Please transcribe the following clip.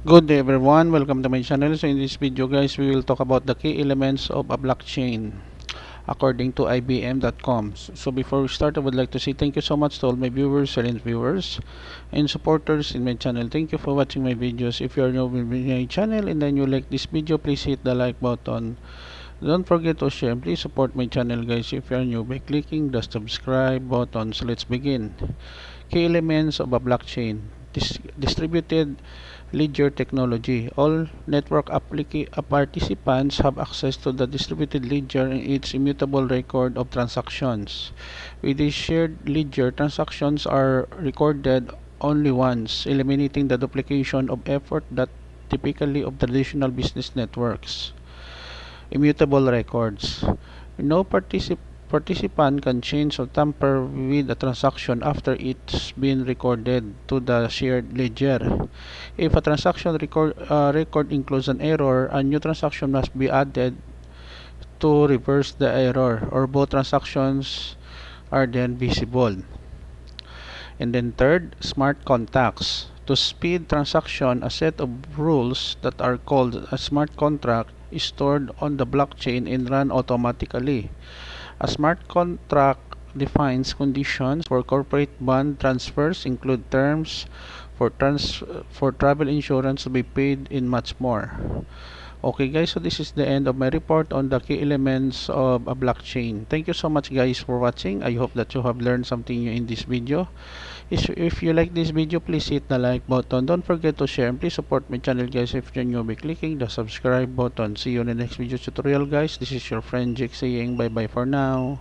Good day everyone, welcome to my channel. So in this video guys, we will talk about the key elements of a blockchain according to IBM.com. So before we start, I would like to say thank you so much to all my viewers, silent viewers, and supporters in my channel. Thank you for watching my videos. If you are new with my channel and then you like this video, please hit the like button. Don't forget to share. Please support my channel guys if you are new by clicking the subscribe button. So let's begin. Key elements of a blockchain. Distributed ledger technology. All network participants have access to the distributed ledger and its immutable record of transactions. With this shared ledger, transactions are recorded only once, eliminating the duplication of effort that typically of traditional business networks. Immutable records. No participant can change or tamper with a transaction after it's been recorded to the shared ledger. If a transaction record includes an error, a new transaction must be added to reverse the error, or both transactions are then visible. And then third, smart contracts. To speed transaction, a set of rules that are called a smart contract is stored on the blockchain and run automatically. A smart contract defines conditions for corporate bond transfers, include terms for travel insurance to be paid, and much more. Okay guys, so this is the end of my report on the key elements of a blockchain. Thank you so much guys for watching. I hope that you have learned something new in this video. If you like this video, please hit the like button. Don't forget to share and please support my channel guys if you're new by clicking the subscribe button. See you in the next video tutorial guys. This is your friend Jake saying bye bye for now.